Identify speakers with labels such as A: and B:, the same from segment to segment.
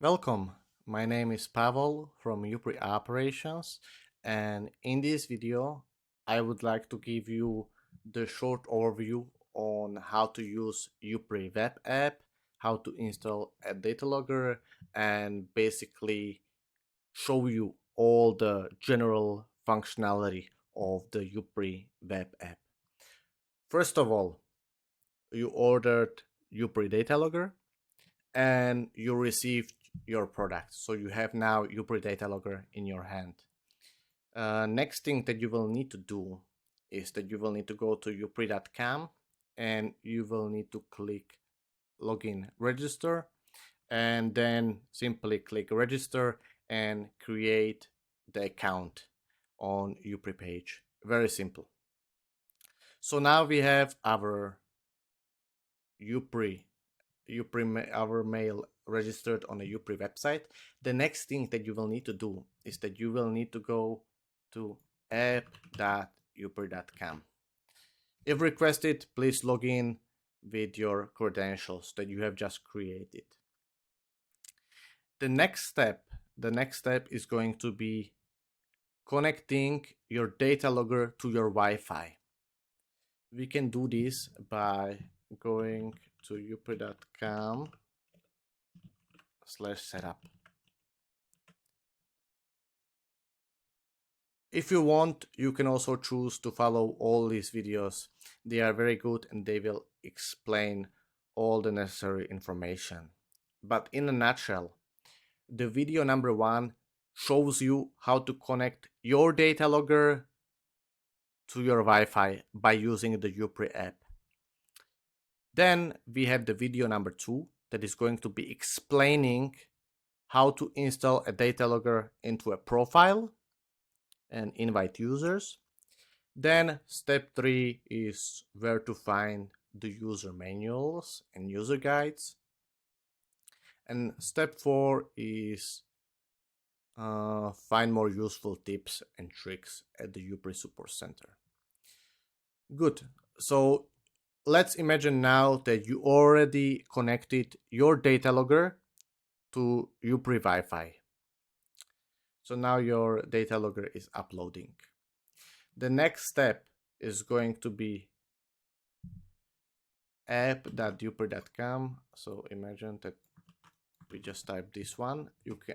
A: Welcome, my name is Pavel from Eupry Operations, and in this video I would like to give you the short overview on how to use Eupry web app, how to install a data logger, and basically show you all the general functionality of the Eupry web app. First of all, you ordered Eupry data logger and you received your product. So you have now Eupry data logger in your hand. Next thing that you will need to do is that you will need to go to eupry.com and you will need to click login register and then simply click register and create the account on Eupry page. Very simple. So now we have our Eupry our mail registered on a Eupry website. The next thing that you will need to do is that you will need to go to app.eupry.com. If requested, please log in with your credentials that you have just created. The next step is going to be connecting your data logger to your Wi-Fi. We can do this by going to eupry.com/setup. If you want, you can also choose to follow all these videos. They are very good and they will explain all the necessary information. But in a nutshell, the video number 1 shows you how to connect your data logger to your Wi-Fi by using the Eupry app. Then we have the video number 2 that is going to be explaining how to install a data logger into a profile and invite users. Then step 3 is where to find the user manuals and user guides. And step 4 is find more useful tips and tricks at the Eupry Support Center. Good. So let's imagine now that you already connected your data logger to Eupry Wi-Fi. So now your data logger is uploading. The next step is going to be app.eupry.com. So imagine that we just type this one.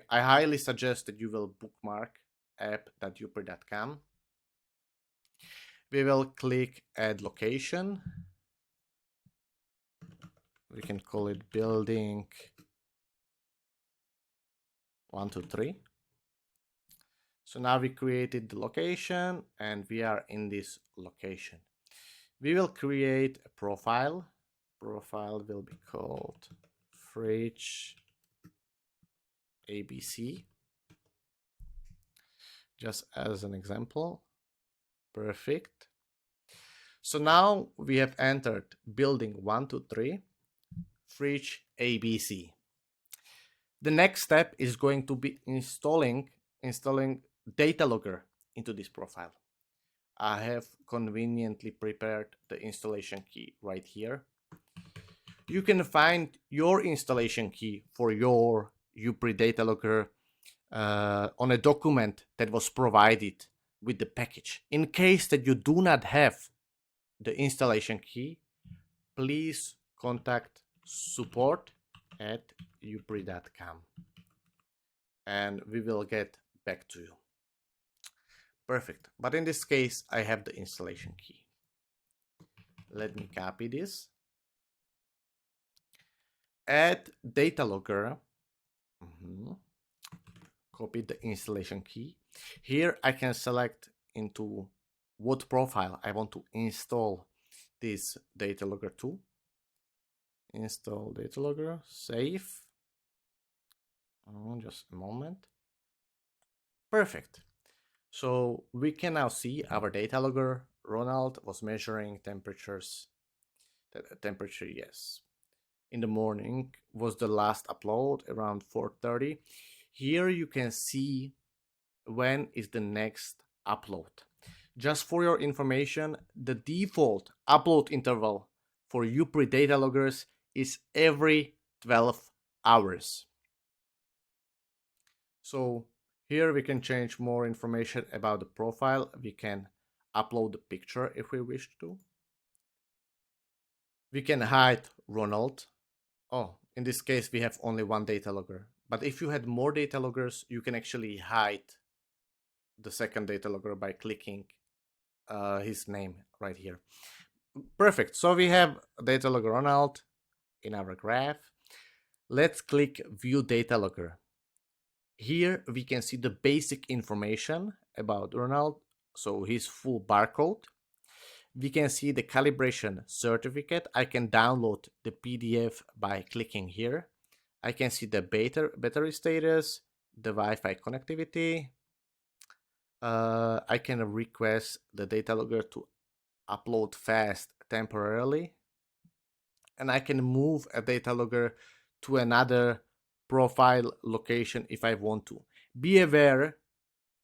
A: I highly suggest that you will bookmark app.eupry.com. We will click add location. We can call it building 123. So now we created the location and we are in this location. We will create a profile. Profile will be called fridge ABC, just as an example. Perfect. So now we have entered building 123 fridge ABC. The next step is going to be installing data logger into this profile. I have conveniently prepared the installation key right here. You can find your installation key for your Eupry data logger on a document that was provided with the package. In case that you do not have the installation key, please contact support@eupry.com and we will get back to you. Perfect. But in this case, I have the installation key. Let me copy this. Add data logger. Copy the installation key. Here I can select into what profile I want to install this data logger to. Install data logger, save. Just a moment. Perfect. So we can now see our data logger. Ronald was measuring temperatures. The temperature, yes. In the morning was the last upload around 4:30. Here you can see when is the next upload. Just for your information, the default upload interval for Eupry data loggers is every 12 hours. So here we can change more information about the profile. We can upload the picture if we wish to. We can hide Ronald. Oh, in this case, we have only one data logger. But if you had more data loggers, you can actually hide the second data logger by clicking his name right here. Perfect. So we have data logger Ronald in our graph. Let's click View Data Logger. Here we can see the basic information about Ronald, so his full barcode. We can see the calibration certificate. I can download the PDF by clicking here. I can see the battery status, the Wi-Fi connectivity. I can request the data logger to upload fast temporarily. And I can move a data logger to another profile location if I want to. Be aware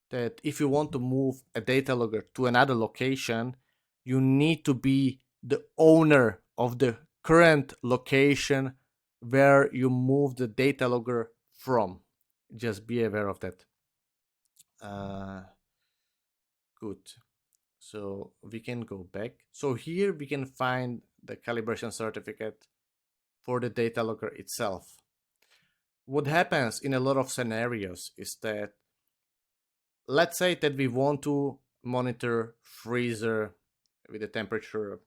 A: that if you want to move a data logger to another location, you need to be the owner of the current location where you move the data logger from. Just be aware of that. Good. So we can go back. So here we can find the calibration certificate for the data logger itself. What happens in a lot of scenarios is that, let's say that we want to monitor freezer with a temperature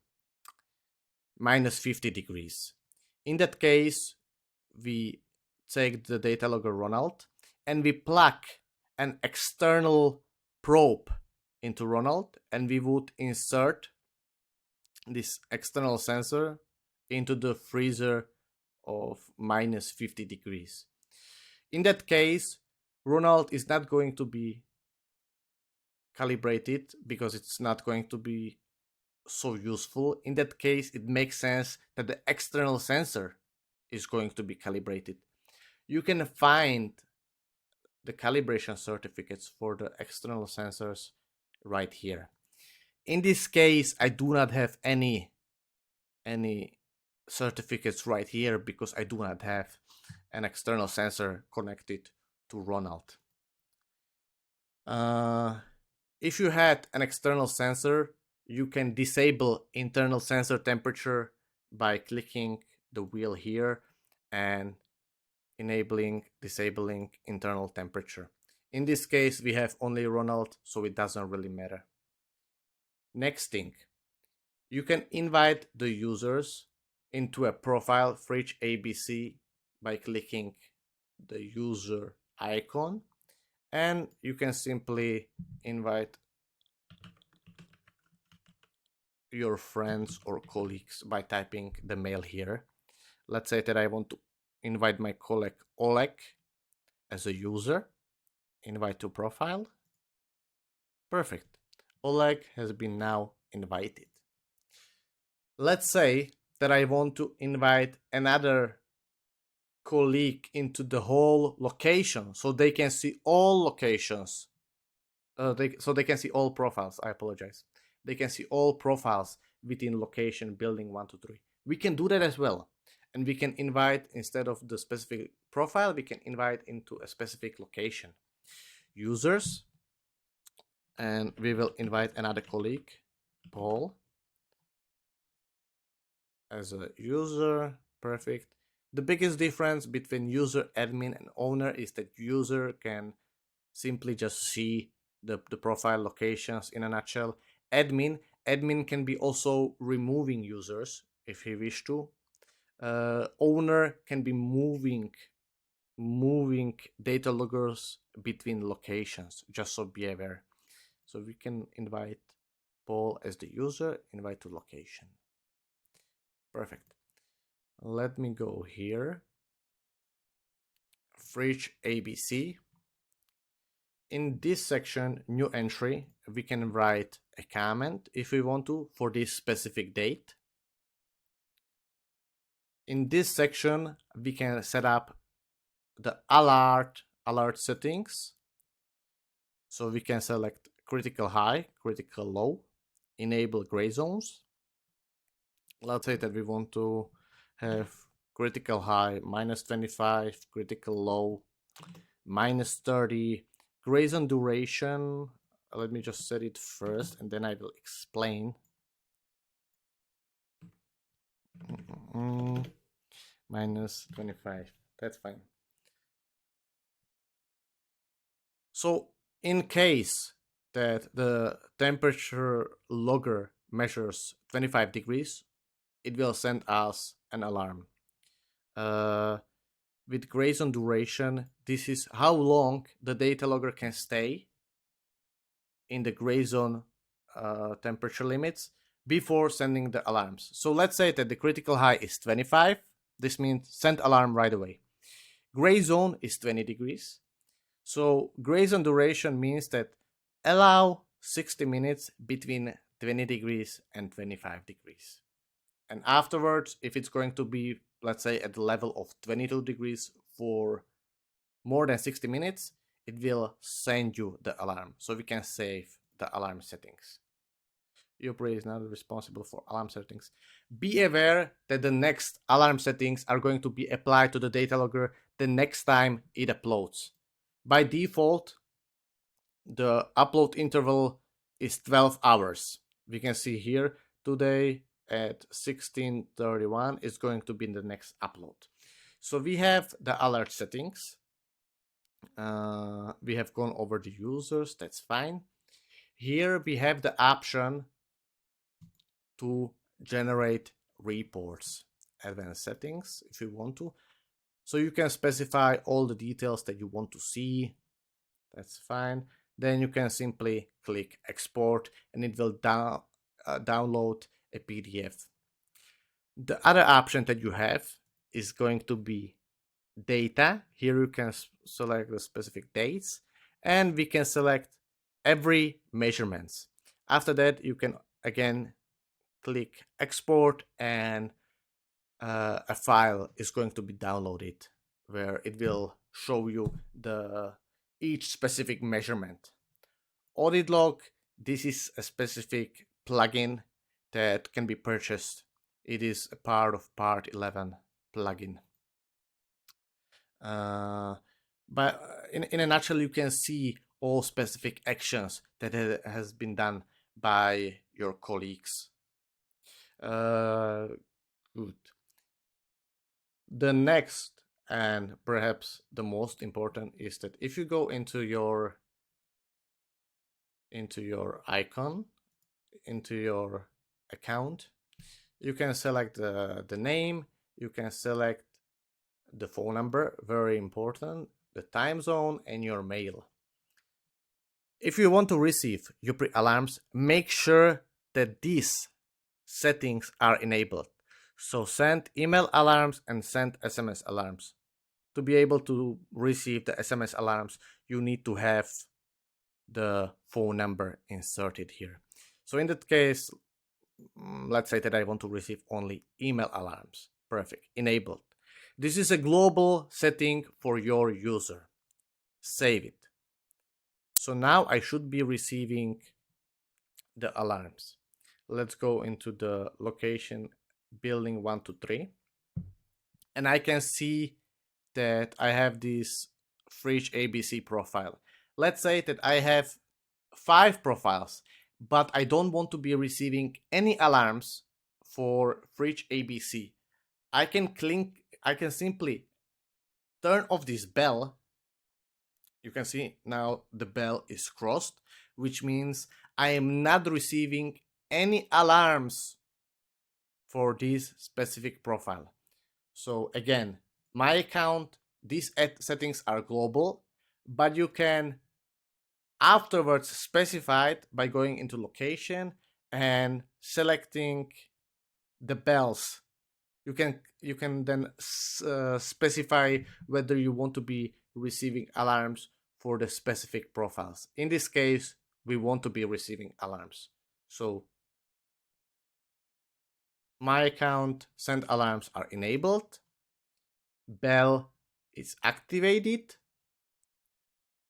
A: minus 50 degrees. In that case, we take the data logger Ronald and we plug an external probe into Ronald, and we would insert this external sensor into the freezer of minus 50 degrees. In that case, Ronald is not going to be calibrated because it's not going to be so useful. In that case, it makes sense that the external sensor is going to be calibrated. You can find the calibration certificates for the external sensors right here. In this case, I do not have any certificates right here because I do not have an external sensor connected to Ronald. If you had an external sensor, you can disable internal sensor temperature by clicking the wheel here and disabling internal temperature. In this case, we have only Ronald, so it doesn't really matter. Next thing, you can invite the users into a profile for each ABC by clicking the user icon, and you can simply invite your friends or colleagues by typing the mail here. Let's say that I want to invite my colleague Oleg as a user. Invite to profile. Perfect. Oleg has been now invited. Let's say that I want to invite another colleague into the whole location so they can see all locations. So they can see all profiles. I apologize. They can see all profiles within location building 1 to 3. We can do that as well. And we can invite, instead of the specific profile, we can invite into a specific location users. And we will invite another colleague, Paul, as a user. Perfect. The biggest difference between user, admin, and owner is that user can simply just see the profile locations in a nutshell. Admin can be also removing users if he wish to. Owner can be moving data loggers between locations, just so be aware. So we can invite Paul as the user, invite to location. Perfect. Let me go here. Fridge ABC. In this section, new entry, we can write a comment if we want to for this specific date. In this section, we can set up the alert settings. So we can select critical high, critical low, enable gray zones. Let's say that we want to have critical high minus 25, critical low -30. Grace on duration, let me just set it first and then I will explain. -25, that's fine. So in case that the temperature logger measures 25 degrees, it will send us an alarm. With grace on duration, this is how long the data logger can stay in the gray zone temperature limits before sending the alarms. So let's say that the critical high is 25. This means send alarm right away. Gray zone is 20 degrees. So gray zone duration means that allow 60 minutes between 20 degrees and 25 degrees. And afterwards, if it's going to be, let's say, at the level of 22 degrees for more than 60 minutes, it will send you the alarm. So we can save the alarm settings. Eupry is now responsible for alarm settings. Be aware that the next alarm settings are going to be applied to the data logger the next time it uploads. By default, the upload interval is 12 hours. We can see here today at 16:31 is going to be the next upload. So we have the alert settings. We have gone over the users, that's fine. Here we have the option to generate reports, advanced settings if you want to. So you can specify all the details that you want to see, that's fine. Then you can simply click export and it will download a PDF. The other option that you have is going to be data. Here you can select the specific dates and we can select every measurements. After that, you can again click export and a file is going to be downloaded where it will show you each specific measurement. Audit log, this is a specific plugin that can be purchased. It is a part of part 11 plugin. But in a nutshell, you can see all specific actions that has been done by your colleagues. Good. The next and perhaps the most important is that if you go into your icon, into your account, you can select the name, you can select the phone number, very important, the time zone, and your mail. If you want to receive Eupry alarms, make sure that these settings are enabled. So send email alarms and send SMS alarms. To be able to receive the SMS alarms, you need to have the phone number inserted here. So in that case, let's say that I want to receive only email alarms. Perfect, enabled. This is a global setting for your user. Save it. So now I should be receiving the alarms. Let's go into the location building 1 to 3. And I can see that I have this fridge ABC profile. Let's say that I have 5 profiles, but I don't want to be receiving any alarms for fridge ABC. I can simply turn off this bell. You can see now the bell is crossed, which means I am not receiving any alarms for this specific profile. So again, my account, these settings are global, but you can afterwards specify it by going into location and selecting the bells. You can then specify whether you want to be receiving alarms for the specific profiles. In this case, we want to be receiving alarms. So my account send alarms are enabled, bell is activated,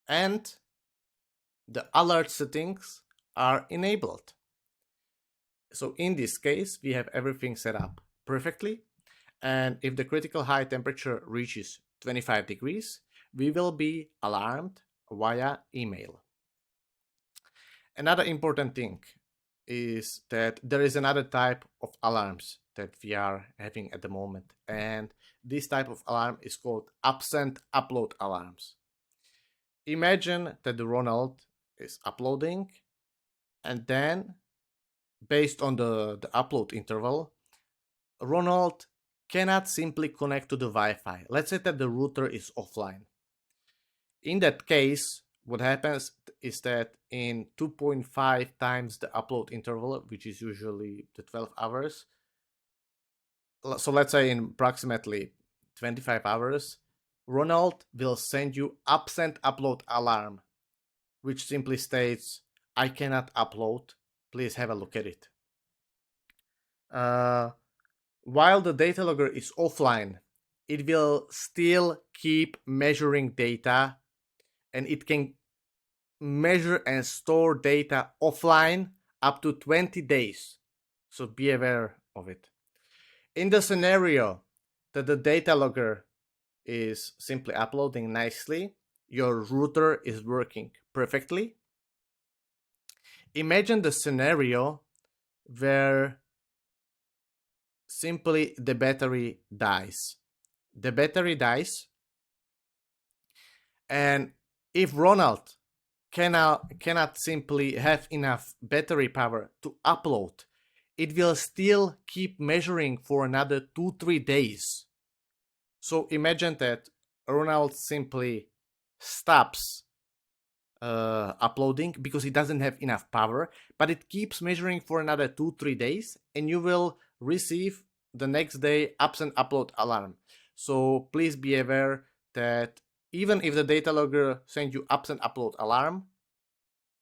A: and the alert settings are enabled. So in this case, we have everything set up perfectly. And if the critical high temperature reaches 25 degrees, we will be alarmed via email. Another important thing is that there is another type of alarms that we are having at the moment, and this type of alarm is called absent upload alarms. Imagine that the Ronald is uploading, and then based on the upload interval, Ronald cannot simply connect to the Wi-Fi. Let's say that the router is offline. In that case, what happens is that in 2.5 times the upload interval, which is usually the 12 hours, so let's say in approximately 25 hours, Ronald will send you absent upload alarm, which simply states, I cannot upload, please have a look at it. While the data logger is offline, it will still keep measuring data, and it can measure and store data offline up to 20 days. So be aware of it. In the scenario that the data logger is simply uploading nicely, your router is working perfectly. Imagine the scenario where simply the battery dies. The battery dies, and if Ronald cannot simply have enough battery power to upload, it will still keep measuring for another 2-3 days. So imagine that Ronald simply stops uploading because it doesn't have enough power, but it keeps measuring for another 2-3 days, and you will receive the next day absent upload alarm. So please be aware that even if the data logger sends you absent upload alarm,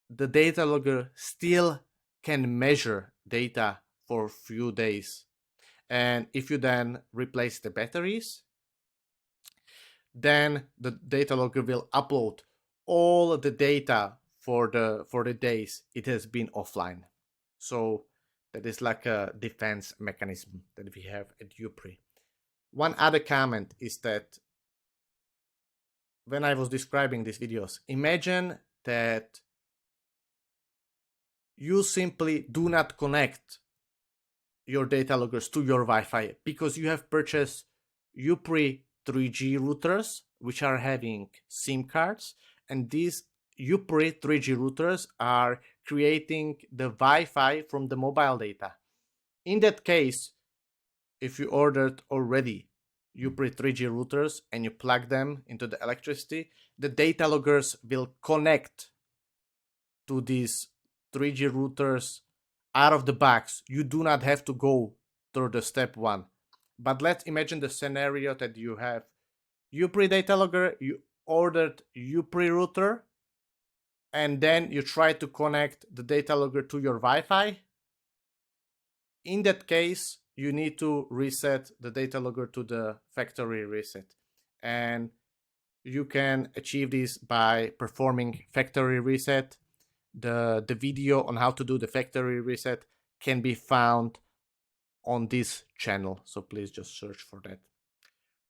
A: the data logger still can measure data for a few days. And if you then replace the batteries, then the data logger will upload all the data for the days it has been offline. So that is like a defense mechanism that we have at Eupry. One other comment is that when I was describing these videos, imagine that you simply do not connect your data loggers to your Wi-Fi because you have purchased Eupry 3G routers, which are having SIM cards, and these Eupry 3G routers are creating the Wi-Fi from the mobile data. In that case, if you ordered already Eupry 3G routers and you plug them into the electricity, the data loggers will connect to these 3G routers out of the box. You do not have to go through the step one. But let's imagine the scenario that you have Eupry data logger, you ordered Eupry router, and then you try to connect the data logger to your Wi-Fi. In that case, you need to reset the data logger to the factory reset. And you can achieve this by performing factory reset. The video on how to do the factory reset can be found on this channel, so please just search for that.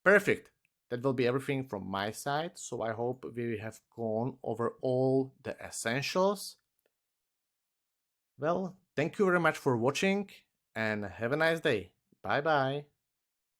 A: Perfect. That will be everything from my side. So I hope we have gone over all the essentials. Well, thank you very much for watching and have a nice day. Bye bye.